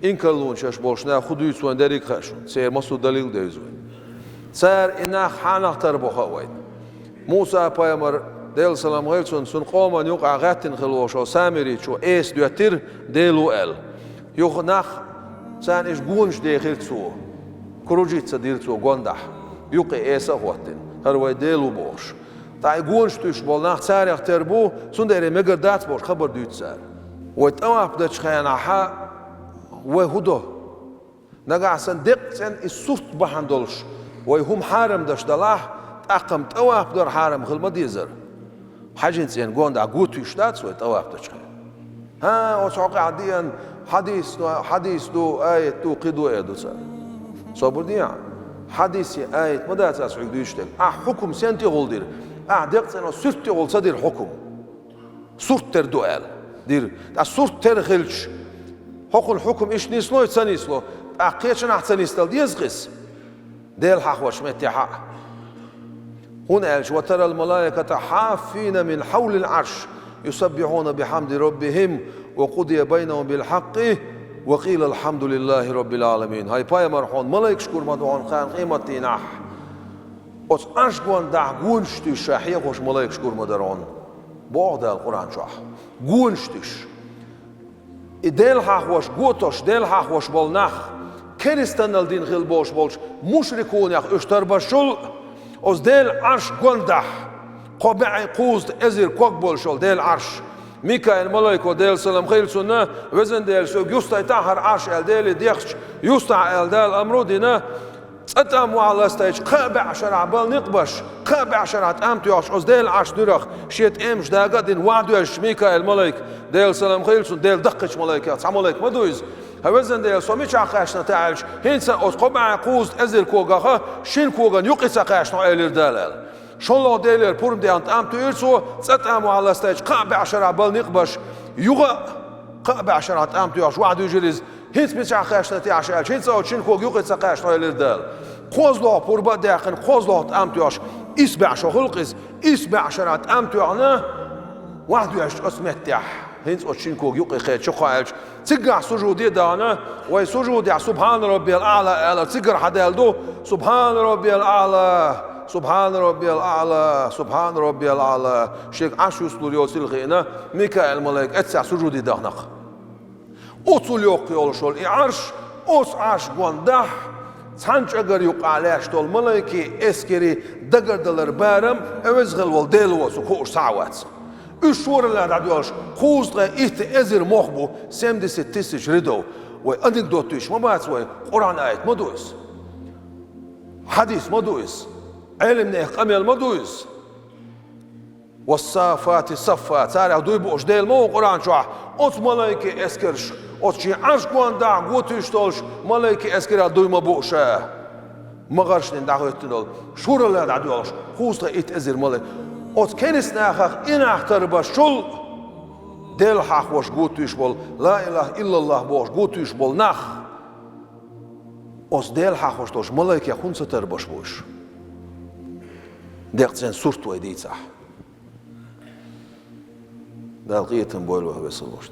إنكلون شاش بولشنا خدوس وين داري خاشون سير مصو دليل ديزوين سار إنها حانخ تربو خوين موسى بايمر ديل سلام غيرتون سن قوما يوقع غاتن خلوشو سامري شو إيس دواتير ديلو إل يوخناخ سان إيش قونش دي خيرتسو كروجيت سديرتسو قوندح يوقع إيسا خواتن هروي ديلو بوش تاي قونش توش بولناخ ساريخ تربو سن ديري مقر دات بوش خبر دوت سار ويتواب داتش خيانا حا وهدو نقع صندق سن الصوت بحندولش ويهم حارم داش دلاح تقم تواب دور حارم خل مديزر حاجين سين قوندا قوتو يشتات ويتواب داش ها وسوق عاديا حديث دو آية تو قدو ايدو سار صبر ديان حديثي آية مدى تاسع يشتك حكم سنتي غولدير دق سنو سرتي غول صدير حكم صورت تر دوال دير صورت تر خلش حكم إيش نيسلو يتسنيسلو أقيتش نحتسن يستل ديزغس ديل حق وشمتي حق هنا قالش وترى الملائكة حافين من حول العرش يسبحون بحمد ربهم وقضي بينهم بالحق وقيل الحمد لله رب العالمين هاي باي مرحون ملايك شكور مدعون خان قيمتي نح أس أشقون دع قونشتي شاحيق وش ملايك شكور مدرون بعد القرآن شاح قونشتيش ديل حاخوش قوتوش ديل حاخوش بولناخ كريستان الدين غيل بوش بولش مشركون ياخ اشتر بشول اوز ديل عرش قندح قبعي قوزد ازير كوك بولشول ديل عرش ميكائيل ملايكو ديل سلام خيل سنة وزن ديل سوق يستا يتاحر عرش ال ديل ديخش يستا ال ديل امرو دينا تأتم على ستيج قابع شرع بال نقبش قابع شرع تأمت يعش أز ديل عش نرخ شيت إمش داقة دين وعدوش ميكائيل ملايك ديل سلام خيلسون ديل دقش ملايكات سام ملايك مدويز هوزن ديل سوميش عقاش نتاعش هينسا أز قبع قوز أزل كوغا شين كوغا يقيس عقاش نعيلر دالال شون لو ديلر بورم دي أنت أمتو يرسو تأتم على ستيج قابع شرع بال نقبش يغا قابع شرع تأمت يعش وعدو يجلز هيت مش عقاش نتاعش هيت سو شين كوغ يقيس عقاش نعيلر دال خوزلو پوربا داخن خوزلو امتیاش اسبع شغلقز اسبع شرات امتیانا واحد يعش اسمتح هنس اتشين كوغ يقي خير شو قايلش تقع سجودي دانا وي سجودي سبحان ربي الاعلى تقر حدالدو سبحان ربي الاعلى سبحان ربي الاعلى سبحان ربي الاعلى شيخ عشو سلوريوس الغينا ميكائيل ملاك اتسع سجودي داخنق اوتول يوقي اولشول اعرش اوس عرش قوندح سانچ اگر يقع عليش طول ملايكي اسكري دقر دلر بارم اوزغل والديلو سكوش ساعوات اشور اللي راديوش خوزغ ايت ازر مخبو سمدس تسج ردو وانكدوتيش ما باتسوي قرآن آيت مدويس حديث مدويس علم نيخ قميل مدويس والصافات صفات سارع دويبوش ديل مو قرآن شوح اوت ملايكي اسكرش اوتشي عرش قوان دع قوتيش تولش ملايكي اسكرا دويما بوشا مغرش ندعوت دول شور الله دعوش خوصة ايت ازر ملايك اوت كنس ناخخ ان اختر بشول ديل حق وش قوتيش بول لا اله الا الله بوش قوتيش بول نخ اوس ديل حق وش توش ملايكي خونسة تربش بوش ديقتين سورتو ايديت صح دالقية بولو بس الوش